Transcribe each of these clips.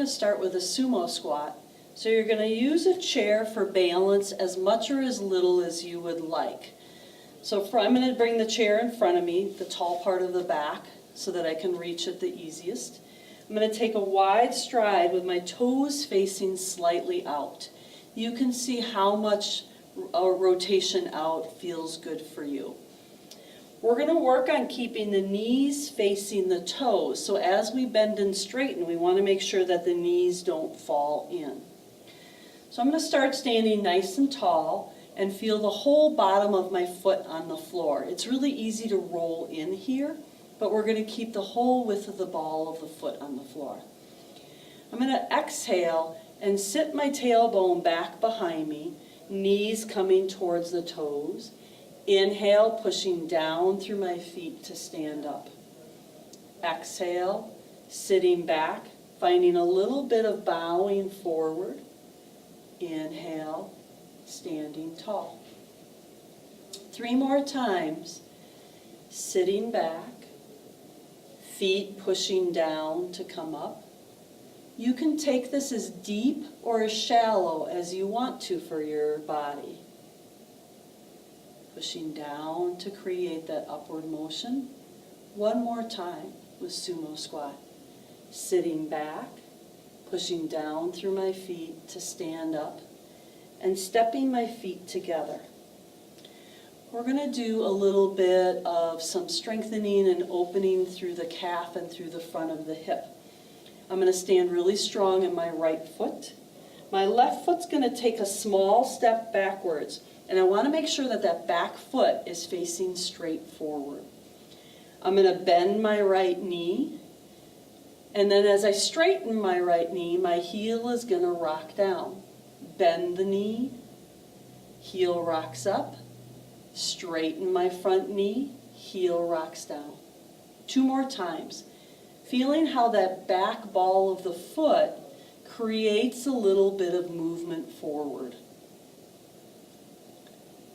going to start with a sumo squat. So you're going to use a chair for balance as much or as little as you would like. So I'm going to bring the chair in front of me, the tall part of the back, so that I can reach it the easiest. I'm going to take a wide stride with my toes facing slightly out. You can see how much rotation out feels good for you. We're going to work on keeping the knees facing the toes. So as we bend and straighten, we want to make sure that the knees don't fall in. So I'm going to start standing nice and tall and feel the whole bottom of my foot on the floor. It's really easy to roll in here, but we're going to keep the whole width of the ball of the foot on the floor. I'm going to exhale and sit my tailbone back behind me, knees coming towards the toes. Inhale, pushing down through my feet to stand up. Exhale, sitting back, finding a little bit of bowing forward. Inhale, standing tall. 3 more times. Sitting back, feet pushing down to come up. You can take this as deep or as shallow as you want to for your body. Pushing down to create that upward motion. 1 more time with sumo squat. Sitting back, pushing down through my feet to stand up, and stepping my feet together. We're going to do a little bit of some strengthening and opening through the calf and through the front of the hip. I'm going to stand really strong in my right foot. My left foot's going to take a small step backwards, and I want to make sure that that back foot is facing straight forward. I'm going to bend my right knee, and then as I straighten my right knee, my heel is going to rock down. Bend the knee, heel rocks up, straighten my front knee, heel rocks down. 2 more times. Feeling how that back ball of the foot creates a little bit of movement forward.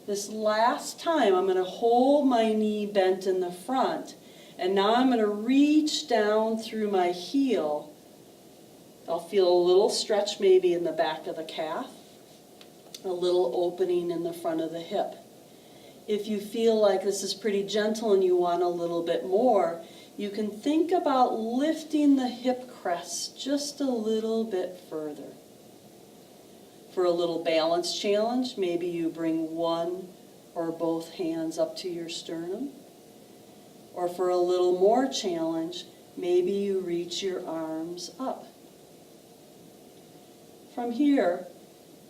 This last time, I'm going to hold my knee bent in the front, and now I'm going to reach down through my heel. I'll feel a little stretch maybe in the back of the calf, a little opening in the front of the hip. If you feel like this is pretty gentle and you want a little bit more, you can think about lifting the hip crest just a little bit further. For a little balance challenge, maybe you bring one or both hands up to your sternum. Or for a little more challenge, maybe you reach your arms up. From here,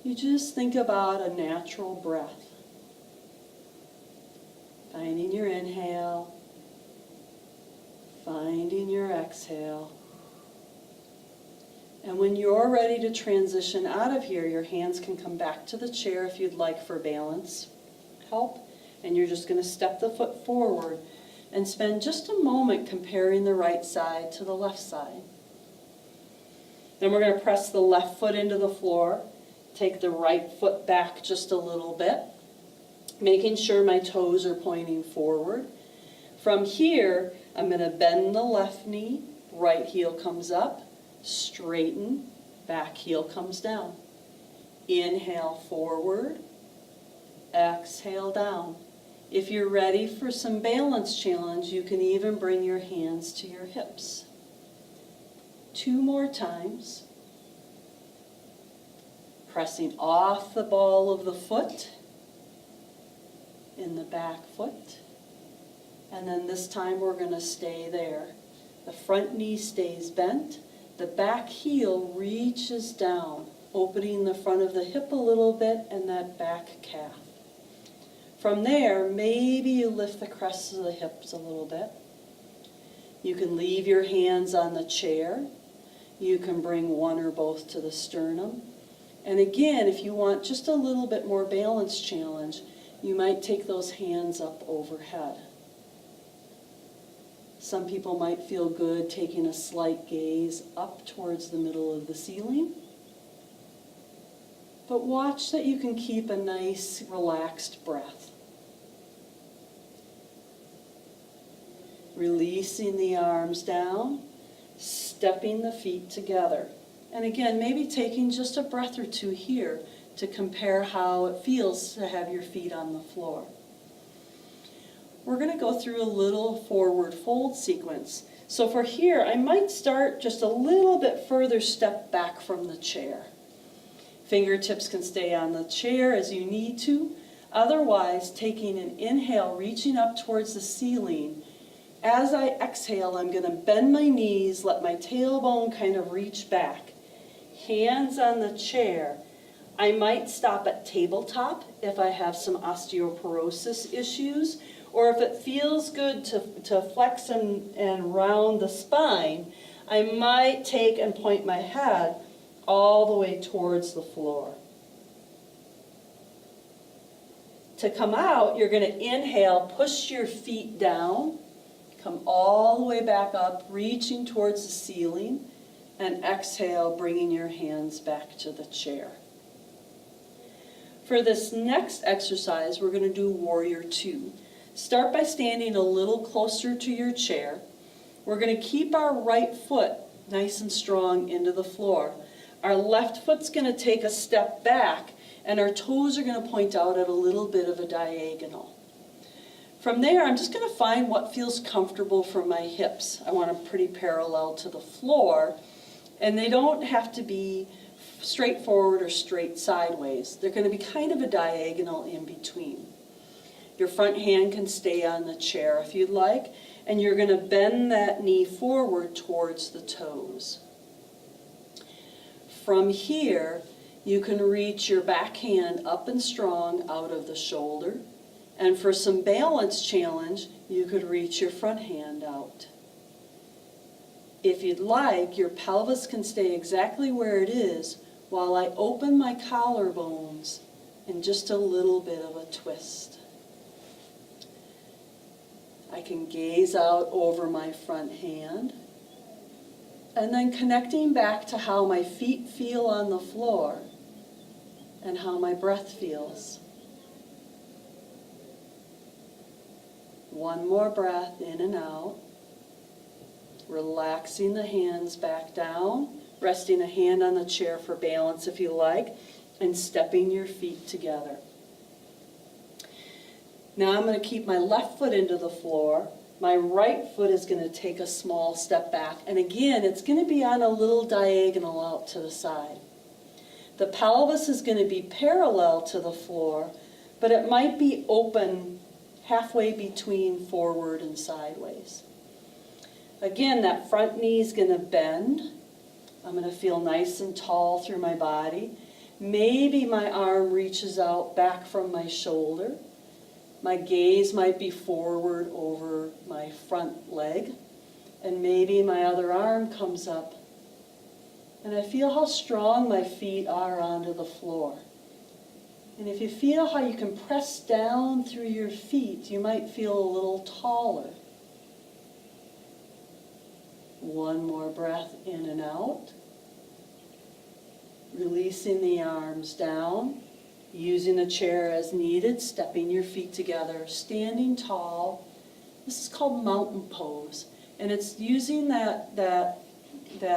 you just think about a natural breath. Finding your inhale, finding your exhale. And when you're ready to transition out of here, your hands can come back to the chair if you'd like for balance help. And you're just going to step the foot forward and spend just a moment comparing the right side to the left side. Then we're going to press the left foot into the floor, take the right foot back just a little bit, making sure my toes are pointing forward. From here, I'm going to bend the left knee, right heel comes up, straighten, back heel comes down. Inhale forward, exhale down. If you're ready for some balance challenge, you can even bring your hands to your hips. 2 more times. Pressing off the ball of the foot in the back foot. And then this time we're going to stay there. The front knee stays bent. The back heel reaches down, opening the front of the hip a little bit and that back calf. From there, maybe you lift the crests of the hips a little bit. You can leave your hands on the chair. You can bring one or both to the sternum. And again, if you want just a little bit more balance challenge, you might take those hands up overhead. Some people might feel good taking a slight gaze up towards the middle of the ceiling. But watch that you can keep a nice, relaxed breath. Releasing the arms down, stepping the feet together. And again, maybe taking just a breath or two here to compare how it feels to have your feet on the floor. We're going to go through a little forward fold sequence. So for here, I might start just a little bit further step back from the chair. Fingertips can stay on the chair as you need to. Otherwise, taking an inhale, reaching up towards the ceiling. As I exhale, I'm going to bend my knees, let my tailbone kind of reach back. Hands on the chair. I might stop at tabletop if I have some osteoporosis issues, or if it feels good to flex and round the spine, I might take and point my head all the way towards the floor. To come out, you're going to inhale, push your feet down, come all the way back up, reaching towards the ceiling, and exhale, bringing your hands back to the chair. For this next exercise, we're going to do Warrior Two. Start by standing a little closer to your chair. We're going to keep our right foot nice and strong into the floor. Our left foot's going to take a step back, and our toes are going to point out at a little bit of a diagonal. From there, I'm just going to find what feels comfortable for my hips. I want them pretty parallel to the floor, and they don't have to be straight forward or straight sideways. They're going to be kind of a diagonal in between. Your front hand can stay on the chair if you'd like, and you're going to bend that knee forward towards the toes. From here, you can reach your back hand up and strong out of the shoulder, and for some balance challenge, you could reach your front hand out. If you'd like, your pelvis can stay exactly where it is while I open my collarbones in just a little bit of a twist. I can gaze out over my front hand, and then connecting back to how my feet feel on the floor and how my breath feels. One more breath in and out, relaxing the hands back down, resting a hand on the chair for balance if you like, and stepping your feet together. Now I'm going to keep my left foot into the floor. My right foot is going to take a small step back. And again, it's going to be on a little diagonal out to the side. The pelvis is going to be parallel to the floor, but it might be open halfway between forward and sideways. Again, that front knee is going to bend. I'm going to feel nice and tall through my body. Maybe my arm reaches out back from my shoulder. My gaze might be forward over my front leg, and maybe my other arm comes up, and I feel how strong my feet are onto the floor. And if you feel how you can press down through your feet, you might feel a little taller. One more breath in and out, releasing the arms down. Using the chair as needed, stepping your feet together, standing tall. This is called mountain pose, and it's using that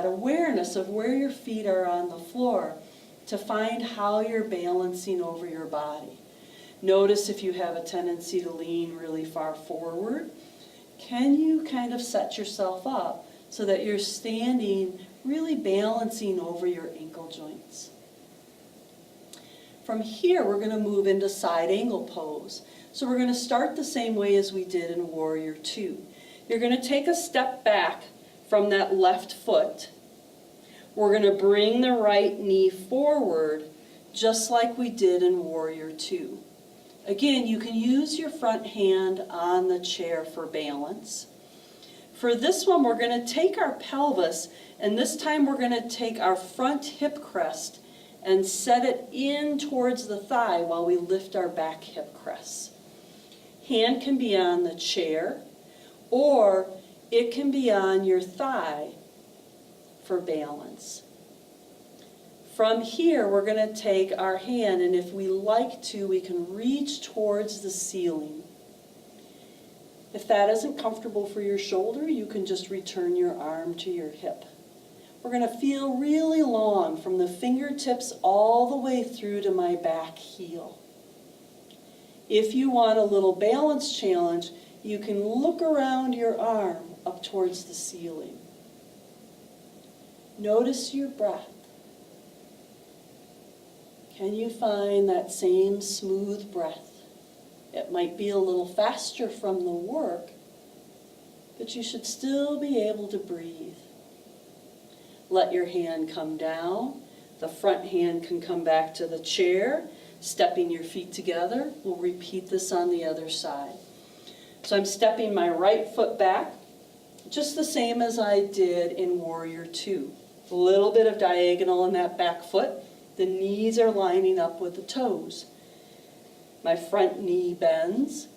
awareness of where your feet are on the floor to find how you're balancing over your body. Notice if you have a tendency to lean really far forward, can you kind of set yourself up so that you're standing really balancing over your ankle joints. From here, we're going to move into side angle pose. So we're going to start the same way as we did in Warrior Two. You're going to take a step back from that left foot. We're going to bring the right knee forward, just like we did in Warrior Two. Again, you can use your front hand on the chair for balance. For this one, we're going to take our pelvis, and this time we're going to take our front hip crest and set it in towards the thigh while we lift our back hip crests. Hand can be on the chair, or it can be on your thigh for balance. From here, we're going to take our hand, and if we like to, we can reach towards the ceiling. If that isn't comfortable for your shoulder, you can just return your arm to your hip. We're going to feel really long from the fingertips all the way through to my back heel. If you want a little balance challenge, you can look around your arm up towards the ceiling. Notice your breath. Can you find that same smooth breath? It might be a little faster from the work, but you should still be able to breathe. Let your hand come down. The front hand can come back to the chair, stepping your feet together. We'll repeat this on the other side. So I'm stepping my right foot back, just the same as I did in Warrior Two. A little bit of diagonal in that back foot. The knees are lining up with the toes. My front knee bends.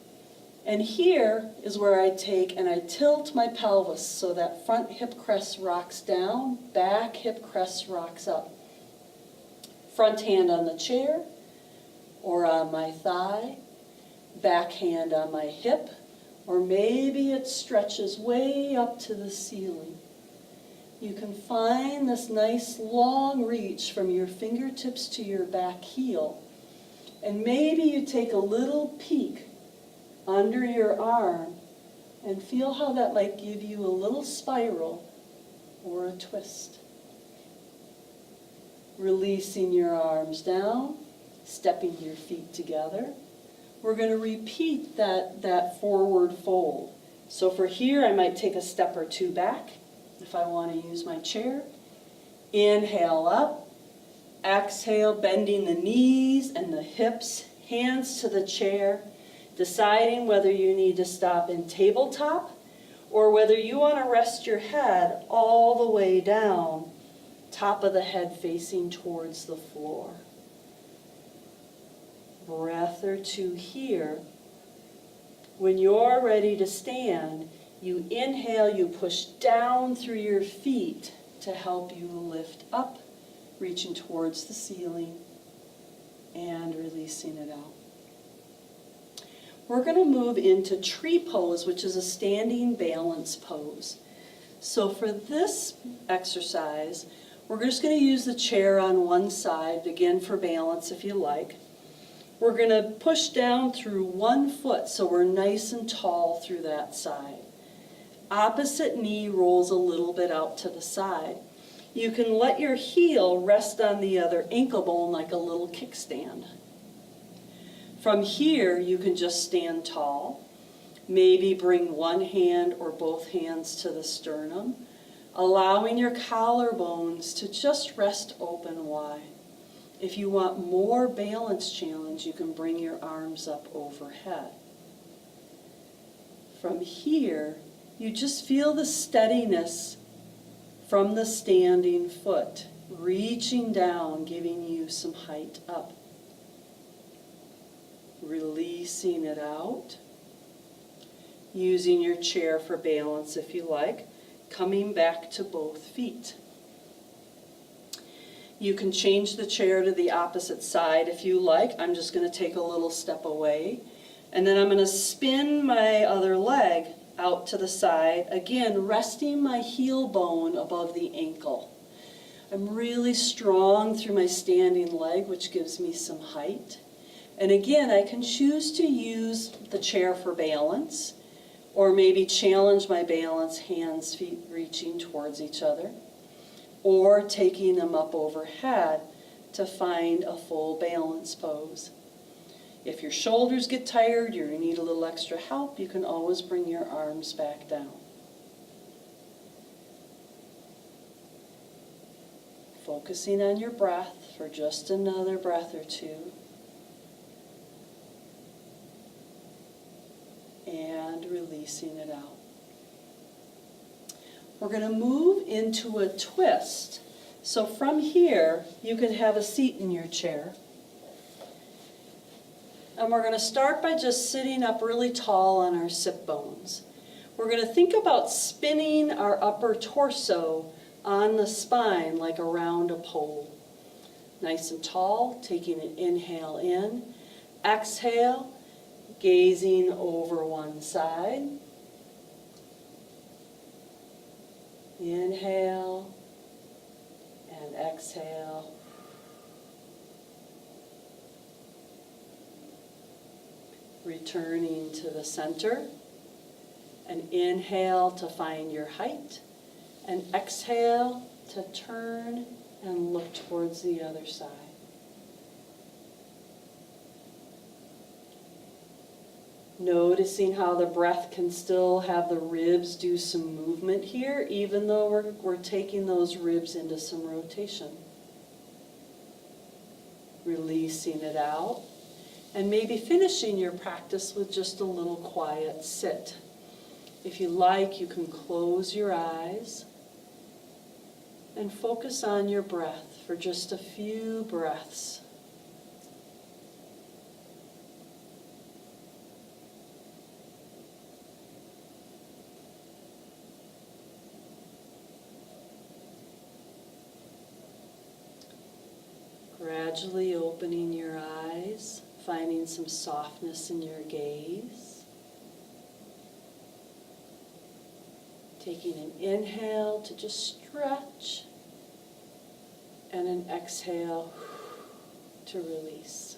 And here is where I take and I tilt my pelvis so that front hip crest rocks down, back hip crest rocks up. Front hand on the chair or on my thigh, back hand on my hip, or maybe it stretches way up to the ceiling. You can find this nice long reach from your fingertips to your back heel. And maybe you take a little peek under your arm and feel how that might give you a little spiral or a twist. Releasing your arms down, stepping your feet together. We're going to repeat that forward fold. So for here, I might take a step or two back if I want to use my chair. Inhale up. Exhale, bending the knees and the hips, hands to the chair, deciding whether you need to stop in tabletop or whether you want to rest your head all the way down, top of the head facing towards the floor. Breath or two here. When you're ready to stand, you inhale, you push down through your feet to help you lift up, reaching towards the ceiling and releasing it out. We're going to move into tree pose, which is a standing balance pose. So for this exercise, we're just going to use the chair on one side, again for balance if you like. We're going to push down through 1 foot so we're nice and tall through that side. Opposite knee rolls a little bit out to the side. You can let your heel rest on the other ankle bone like a little kickstand. From here, you can just stand tall. Maybe bring one hand or both hands to the sternum, allowing your collarbones to just rest open wide. If you want more balance challenge, you can bring your arms up overhead. From here, you just feel the steadiness from the standing foot, reaching down, giving you some height up. Releasing it out. Using your chair for balance if you like. Coming back to both feet. You can change the chair to the opposite side if you like. I'm just going to take a little step away. And then I'm going to spin my other leg out to the side, again resting my heel bone above the ankle. I'm really strong through my standing leg, which gives me some height. And again, I can choose to use the chair for balance, or maybe challenge my balance, hands, feet reaching towards each other, or taking them up overhead to find a full balance pose. If your shoulders get tired, you need a little extra help, you can always bring your arms back down. Focusing on your breath for just another breath or two. And releasing it out. We're going to move into a twist. So from here, you can have a seat in your chair. And we're going to start by just sitting up really tall on our sit bones. We're going to think about spinning our upper torso on the spine like around a pole. Nice and tall, taking an inhale in. Exhale, gazing over one side. Inhale, and exhale. Returning to the center. And inhale to find your height. And exhale to turn and look towards the other side. Noticing how the breath can still have the ribs do some movement here, even though we're taking those ribs into some rotation. Releasing it out. And maybe finishing your practice with just a little quiet sit. If you like, you can close your eyes and focus on your breath for just a few breaths. Gradually opening your eyes, finding some softness in your gaze. Taking an inhale to just stretch and an exhale to release.